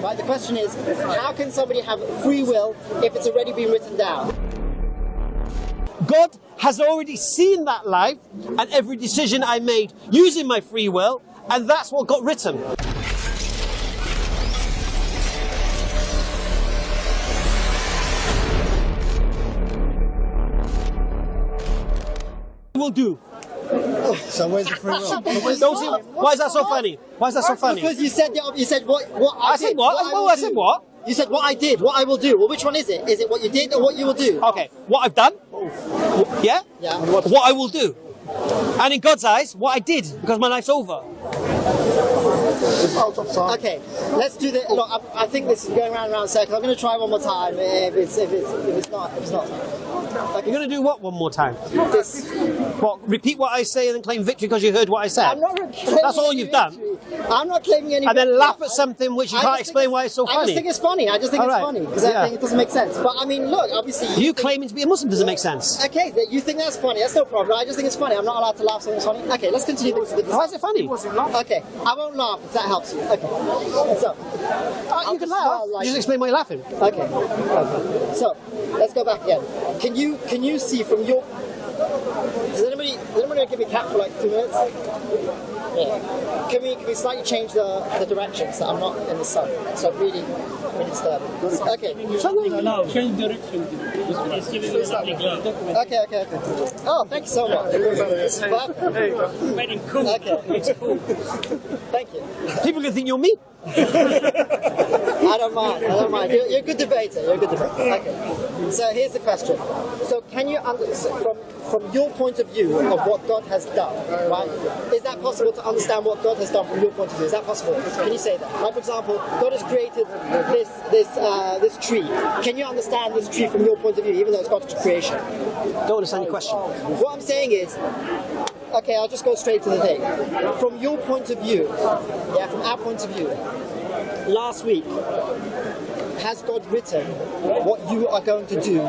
Right? The question is, how can somebody have free will if it's already been written down? God has already seen that life and every decision I made using my free will, and that's what got written. Will do. So where's the free will? Why is that so funny? Why is that so funny? Because you said what I said what? I said what? You said what I did, what I will do. Well, which one is it? Is it what you did or what you will do? Okay, what I've done. Yeah? Yeah. What I will do. And in God's eyes, what I did, because my life's over. Okay, let's do the. Look, I think this is going round and round circle. I'm going to try one more time. If it's not. Okay. You're going to do what one more time? This. What? Repeat what I say and then claim victory because you heard what I said? I'm not claiming That's all you've done. I'm not claiming any. And then laugh at something which you can't explain why it's so funny. I just think it's funny. I just think it's funny because I think it doesn't make sense. But I mean, look, obviously. You claiming to be a Muslim doesn't make sense. Okay, you think that's funny. That's no problem. I just think it's funny. I'm not allowed to laugh at something funny. Okay, let's continue. Why is it funny? Okay, I won't laugh if that helps you. Okay, so you can laugh. Just explain why you're laughing. Okay. So let's go back again. Can you see from your? Does anybody give me a cap for like 2 minutes? Yeah. Can we slightly change the direction so I'm not in the sun? So really disturbing. Okay. Change direction. Okay. Oh, thank you so much. Very cool. Okay. It's cool. Thank you. People can think you're me. I don't mind. You're a good debater. Okay. So here's the question. So can you from your point of view of what God has done, right? Is that possible to understand what God has done from your point of view? Is that possible? Can you say that? Like for example, God has created this tree. Can you understand this tree from your point of view, even though it's God's creation? Don't understand your question. What I'm saying is, okay, I'll just go straight to the thing. From your point of view, from our point of view, last week, has God written what you are going to do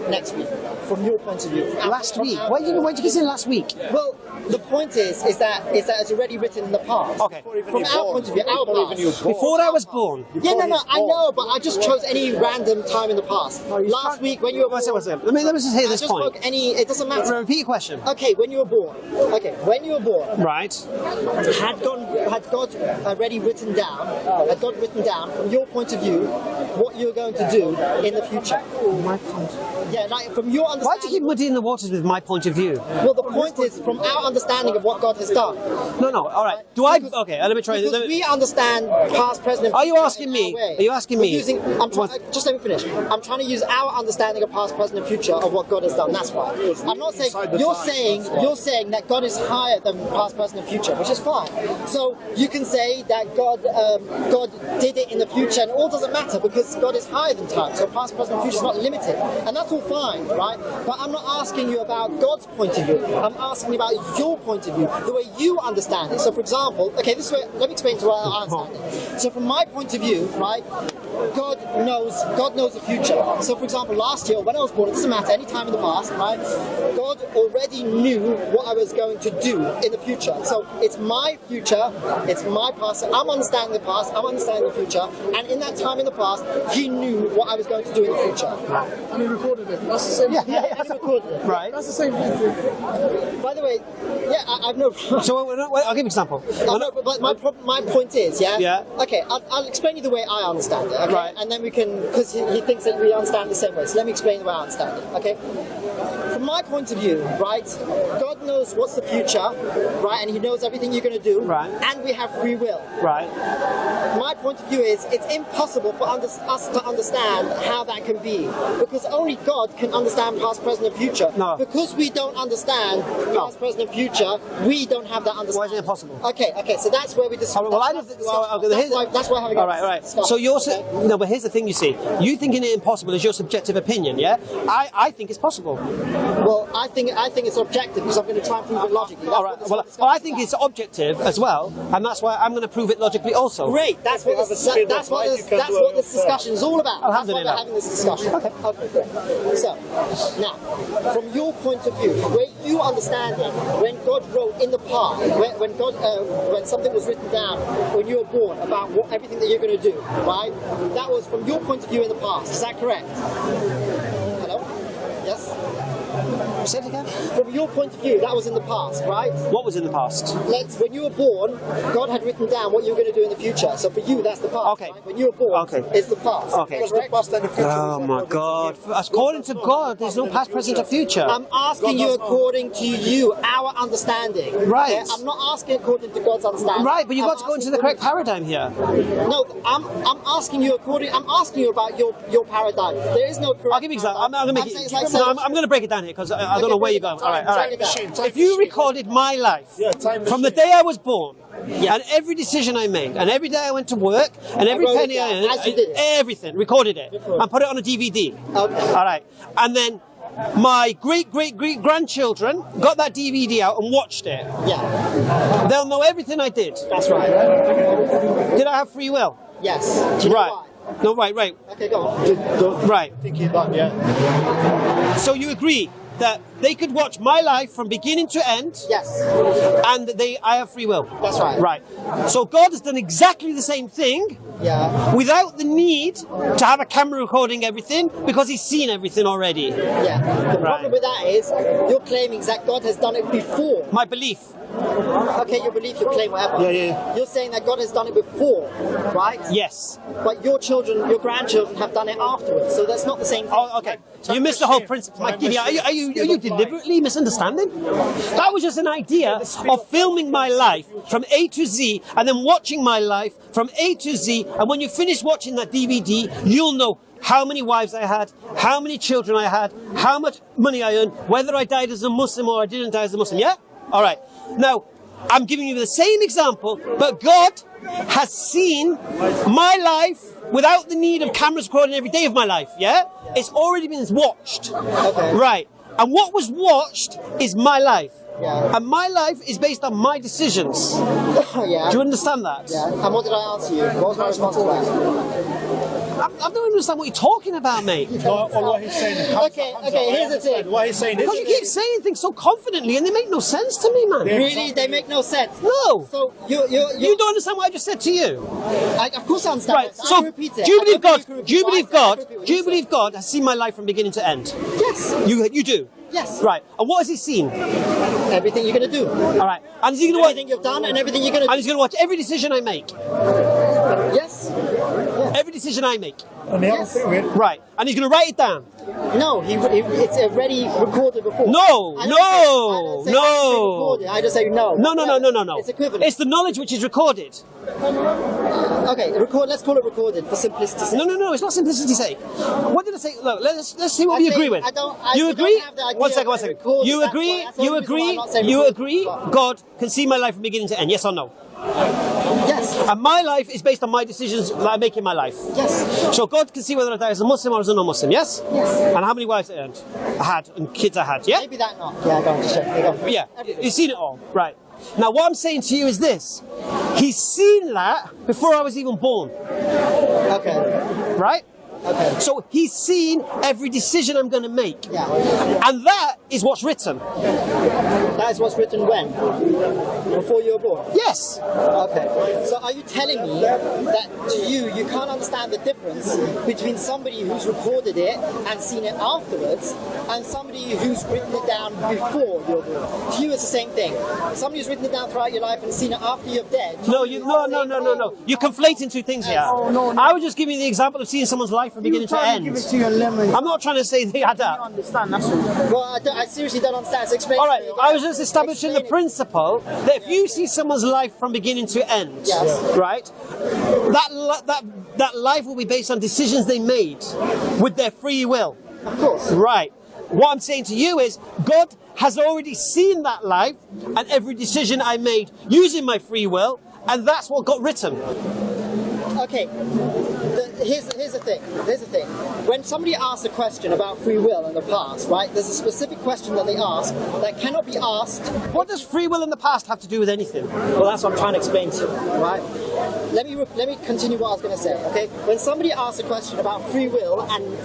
next week? From your point of view. Last week? Why did you say last week? Well, the point is that it's already written in the past. Okay. From our point of view, our past. Before I was born. Yeah, no, I know, but I just chose any random time in the past. Last week when you were born. Let me just hear this point. It doesn't matter. Repeat your question. Okay, when you were born. Right. Had God already written down? Had God written down from your point of view what you're going to do in the future? My point. Yeah, like from your understanding. Why do you keep muddying the waters with my point of view? Well, the point is from our understanding of what God has done. No. All right. Okay. Let me try. Because we understand past, present. And Are you asking me? Are you asking me? Just let me finish. I'm trying to use our understanding of past, present, and future of what God has done. That's why. I'm not saying you're saying that God is higher than past, present, and future, which is fine. So you can say that God did it in the future, and it all doesn't matter because God is higher than time. So past, present, and future is not limited, and that's all fine, right? But I'm not asking you about God's point of view. I'm asking about your point of view, the way you understand it. So, for example, okay, this way. Let me explain to what I understand it. So, from my point of view, right, God knows the future. So, for example, last year when I was born, it doesn't matter, any time in the past, right? God already knew what I was going to do in the future. So, it's my future, it's my past. So I'm understanding the past, I'm understanding the future, and in that time in the past, He knew what I was going to do in the future. And He recorded it. That's the same. Yeah, He recorded it. Right. That's the same. By the way, I've no problem. So I'll give you an example. But my point is, Yeah. Okay, I'll explain you the way I understand it, okay? Right. And then we can, because he thinks that we understand the same way, so let me explain the way I understand it, okay? From my point of view, right, God knows what's the future, right, and He knows everything you're going to do, right, and we have free will. Right. My point of view is it's impossible for us to understand how that can be, because only God can understand past, present, and future. No. Because we don't understand past, present, and future, we don't have that understanding. Why is it impossible? Okay, so that's where we discuss. That's why having. All right. So you're saying. no, but here's the thing, you see. You thinking it impossible is your subjective opinion, yeah? I think it's possible. Well, I think it's objective because I'm going to try and prove it logically. All right. Well, I think it's objective as well, and that's why I'm going to prove it logically also. Great. That's what this discussion is all about. That's why we're having this discussion. Okay. Great. So, now, from your point of view, where you understand it, when God wrote in the past, when something was written down when you were born about everything that you're going to do, right? That was from your point of view in the past. Is that correct? Hello? Yes? Say it again. From your point of view, that was in the past, right? What was in the past? When you were born, God had written down what you were going to do in the future. So for you, that's the past. Okay. Right? When you were born, it's the past. Okay. Correct? Oh my God! According to God, there's no past, present, or future. I'm asking you according to you, our understanding. Right. Okay? I'm not asking according to God's understanding. Right, but you've got to go into the correct paradigm here. No, I'm asking you about your paradigm. There is no correct. I'll give you an example. I'm going to break it down here because I don't know where you're going. All right. If you recorded my life from the day I was born, and every decision I made, and every day I went to work, and every penny I earned, everything, recorded it, and put it on a DVD. Okay. All right. And then my great-great-great-grandchildren got that DVD out and watched it. Yeah. They'll know everything I did. That's right. Did I have free will? Yes. Do you know why? No, right. Okay, go on. Right. Thinking about, yeah. So you agree that they could watch my life from beginning to end? Yes. And I have free will? That's right. Right. So God has done exactly the same thing without the need to have a camera recording everything because he's seen everything already. Yeah. The problem with that is you're claiming that God has done it before. My belief. Okay, your belief, your claim, whatever. Yeah. You're saying that God has done it before, right? Yes. But your grandchildren have done it afterwards, so that's not the same thing. Oh, okay. So you missed the whole principle. Are you deliberately misunderstanding? That was just an idea of filming my life from A to Z and then watching my life from A to Z, and when you finish watching that DVD, you'll know how many wives I had, how many children I had, how much money I earned, whether I died as a Muslim or I didn't die as a Muslim, yeah? All right. Now, I'm giving you the same example, but God has seen my life without the need of cameras recording every day of my life, yeah? It's already been watched. Okay. Right. And what was watched is my life. Yeah. And my life is based on my decisions. Yeah. Do you understand that? Yeah. And what did I answer you? What was my response to that? I don't understand what you're talking about, mate. Or what he's saying. Okay, here's the thing. What he's saying is... Because you keep saying things so confidently and they make no sense to me, man. Really? They make no sense? No. So you don't understand what I just said to you? Of course I understand. Right, so do you believe God has seen my life from beginning to end? Yes. You do? Yes. Right. And what has he seen? Everything you're going to do. All right. And is he going to watch everything you've done and everything you're going to do? And he's going to watch every decision I make? Yes. Every decision I make? Yes. Right. And he's going to write it down? No, it's already recorded before. No. I just say no. No. It's equivalent. It's the knowledge which is recorded. Okay, let's call it recorded for simplicity's sake. No, it's not simplicity's sake. What did I say? Look, let's see what we agree with. You agree? One second. You agree? God can see my life from beginning to end, yes or no? Yes. And my life is based on my decisions that I make in my life. Yes. So God can see whether I die as a Muslim or as a non-Muslim, yes? Yes. And how many wives I had and kids I had, yeah? Maybe that not. Yeah, go on, sure. Yeah, you've seen it all, right. Now what I'm saying to you is this. He's seen that before I was even born. Okay. Right? Okay. So he's seen every decision I'm going to make. Yeah. And that is what's written. That is what's written when? Before you were born? Yes. Okay. So are you telling me that to you can't understand the difference between somebody who's recorded it and seen it afterwards and somebody who's written it down before you're born? To you it's the same thing. Somebody who's written it down throughout your life and seen it after you're dead. No. You're conflating two things here. No. I was just giving you the example of seeing someone's life from beginning to end. Give it to your lemon. I'm not trying to say they had that. You understand, that's all. Well, I seriously don't understand. So explain. All right, I was just establishing the principle that if you see someone's life from beginning to end, yes. Right, that life will be based on decisions they made with their free will. Of course. Right. What I'm saying to you is God has already seen that life and every decision I made using my free will, and that's what got written. Okay. here's the thing. When somebody asks a question about free will in the past, right? There's a specific question that they ask that cannot be asked. What does free will in the past have to do with anything? Well, that's what I'm trying to explain to you, right? Let me continue what I was going to say. Okay, when somebody asks a question about free will and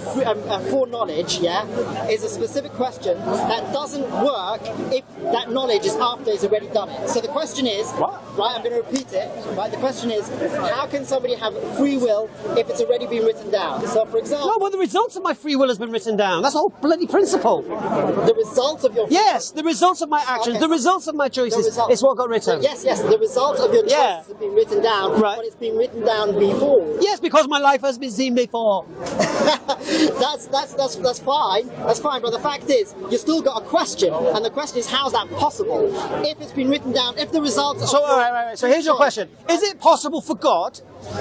foreknowledge, yeah, is a specific question that doesn't work if that knowledge is after he's already done it. So the question is, what? Right? I'm going to repeat it. Right? The question is, how can somebody have free will if it's already been written down? So, for example, No, well, the results of my free will has been written down. That's the whole bloody principle. the results of your Yes, the results of my actions, Okay. the results of my choices. It's what got written. Yes, the results of your choices Yeah. have been written down, Right. but it's been written down before. Yes, because my life has been seen before. That's fine. That's fine. But the fact is, you still got a question, and the question is, how's that possible? If it's been written down, if the results. So, all right. So here's your question: is it possible for God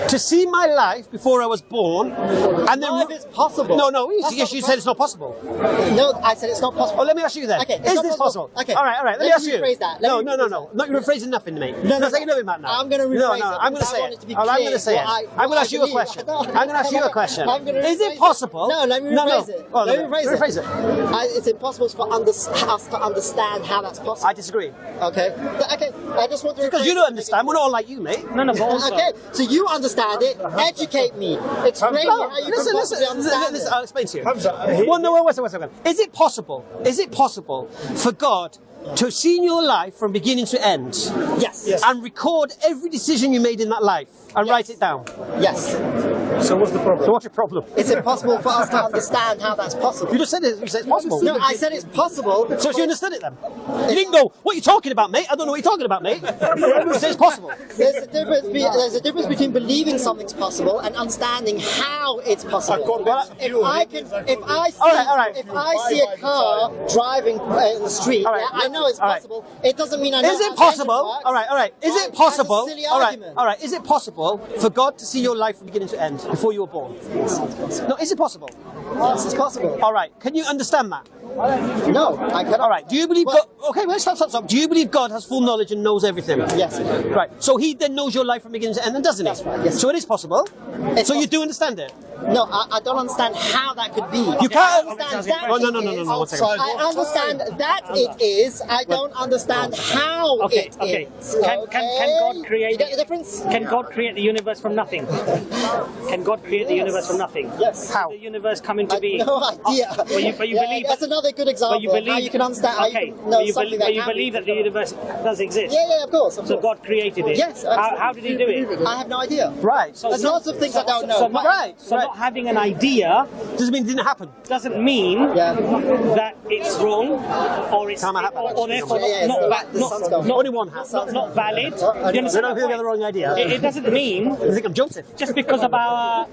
to see my life before I was born, and then? No, if it's possible. No. That's Yes, not you said it's not possible. No, I said it's not possible. Oh, let me ask you then. Okay, it's Is not this possible? Okay. All right. Let me ask you. rephrase that. No. Not rephrasing nothing, mate. No, Say nothing about that. I'm going to rephrase it. I'm going to because I say want it. to be I'm going clear to say it. what I I'm going to ask you a believe. question. No, I'm going to ask you a question. I'm gonna Is rephrase it possible? No, let me rephrase it. Oh, Let me rephrase it. it. It's impossible for us to understand how that's possible. I disagree. Okay. I just want to. Because you don't understand. We're not all like you, mate. None of us. Okay, so you understand it. Educate me. Explain me how you can possibly understand it. I'll explain to you. Hămză, Well, no, wait a second. Is it possible for God to see your life from beginning to end Yes. and record every decision you made in that life and write it down? Yes. So what's the problem? So what's your problem? It's impossible for us to understand how that's possible. You just said it. You said it's possible. No, I said it's possible. So you understood it then? You didn't go, what are you talking about, mate? I don't know what you're talking about, mate. You said it's possible. There's a difference between believing something's possible and understanding how it's possible. If I see a car driving in the street, All right, yeah, I know it's all right. possible. It doesn't mean I know. Is it how possible? the engine works. All right. Is it That's a possible? silly All right. argument. All right. Is it possible for God to see your life from beginning to end before you were born? No. Is it possible? Yes, it's possible. All right. Can you understand that? No, I cannot. All right. Do you believe God? Okay. Well, stop. Do you believe God has full knowledge and knows everything? Yes. Right. So He then knows your life from beginning to end, and doesn't He? That's right, yes. So it is possible. It's So you do understand it? No, I don't understand how that could be. You can't. I understand that Oh, no. it is. One second. I understand that it is. I don't understand how Okay. it is. Can God create? You get the difference? Can God create the universe from nothing? Can God create the universe from nothing? Yes. How? The universe come into I have being. no idea. But you believe. That's another good example. But you believe. How you can understand. How Okay. you can know But you something believe, that but you can believe be. that the universe does exist. Yeah, of course. So God created it. Yes. How did He do it? I have no idea. Right. There's lots of things I don't know. So not, Right, so right. not having an idea Doesn't mean it didn't happen. doesn't mean Yeah. that it's wrong or it's Can't happen. or therefore Yeah, not the sun's going. Only one has. not valid. Do you They understand don't my think they have the point? wrong idea. It doesn't mean You think I'm Joseph? just because of our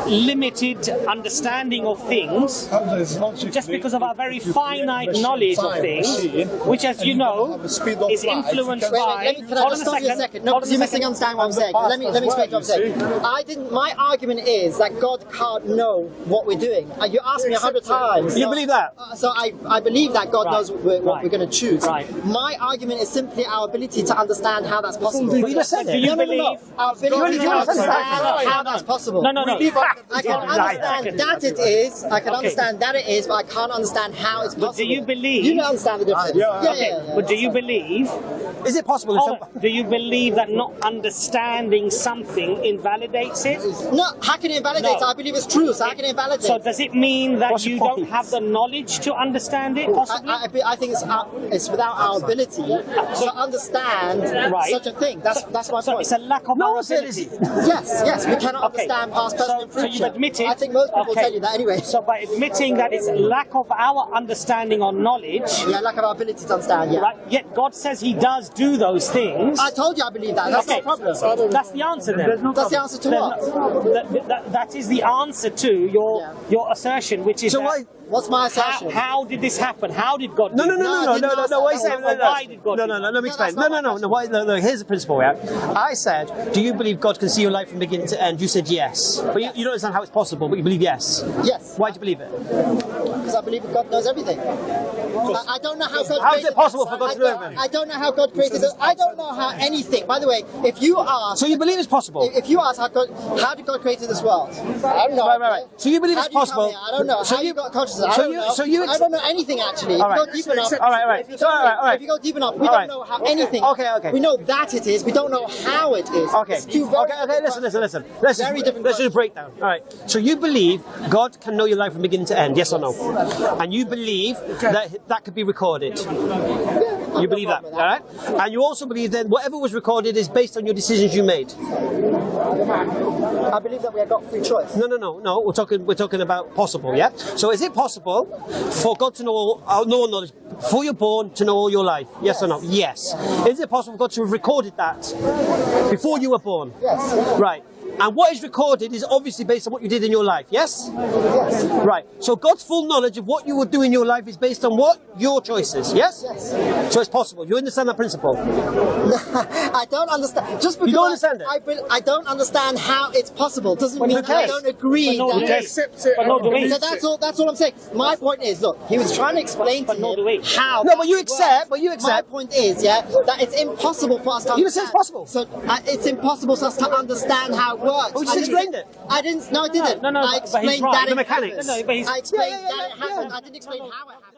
limited understanding of things, just because of our very finite knowledge of things, which, as you know, is influenced by. Can I just stop you a second? No, Hold because on you a second. misunderstand what I'm saying. Let me explain what I'm saying. My argument is that God can't know what we're doing. You asked me 100 times. You believe that? So I believe that God knows what we're going to choose. Right. My argument is simply our ability to understand how that's possible. You just said Do it. you No. believe? Our ability to understand how that's possible. No. I can understand that it is. I can understand that it is, but I can't understand how it's possible. But do you believe? You understand the difference? Yeah. But do you believe? Is it possible? Do you believe that not understanding something invalidates it? No, how can it invalidate? No. I believe it's true, so how can it invalidate? So does it mean that What's your you point? don't have the knowledge to understand it? Possibly. I think it's without our ability to understand Right. such a thing. That's my So point. it's a lack of No our one said ability. Yes, we cannot Okay. understand past, present, and So future. you've admitted. I think most people okay. tell you that anyway. So by admitting that it's lack of our understanding or knowledge, Yeah, lack of our ability to understand. Yeah. right? Yet God says He does do those things. I told you I believe that. That's Okay. no problem. That's the answer then. That's the answer to Then what? that is the answer to your assertion, which is So that why? What's my assertion? how did this happen? How did God No. do this? I didn't ask that. Why say? Why did God do that? Let me explain. that's No. not my Why? Here's the principle. Yeah. I said, do you believe God can see your life from beginning to end? You said yes, but you don't understand how it's possible. But you believe yes. Yes. Why do you believe it? because I believe that God knows everything. I don't know how God How is created it possible for God to know everything? I don't know how God created it. I don't know how anything. By the way, if you ask... So you believe it's possible? If you ask how did God create this world? I don't know. Right. So you believe it's possible? I don't know. So how you got consciousness? I don't know anything actually. All right. If you go deep enough... All right. If you go deep enough, we don't know how anything... Okay. We know that it is. We don't know how it is. Okay. It's two very Listen. Let's do a breakdown. All right. So you believe God can know your life from beginning to end, yes or no? And you believe that could be recorded. You believe that, all right? And you also believe that whatever was recorded is based on your decisions you made. I believe that we have got free choice. No. We're talking about possible, yeah? So is it possible for God to know all knowledge before you're born to know all your life? Yes or no? Yes. Is it possible for God to have recorded that before you were born? Yes. Right. And what is recorded is obviously based on what you did in your life, yes? Yes. Right. So God's full knowledge of what you will do in your life is based on what? Your choices, yes? Yes. So it's possible. You understand that principle? I don't understand. Just because you don't understand it? I don't understand how it's possible doesn't mean that I don't agree. So that's all I'm saying. My point is, look, he was trying to explain to me how. No, but you accept. My point is, that it's impossible for us to understand. You said it's possible. So it's impossible for us to understand how it works. We just explained it. I didn't. No, I didn't. No, I explained that the mechanics. I explained that it happened. I didn't explain how it happened.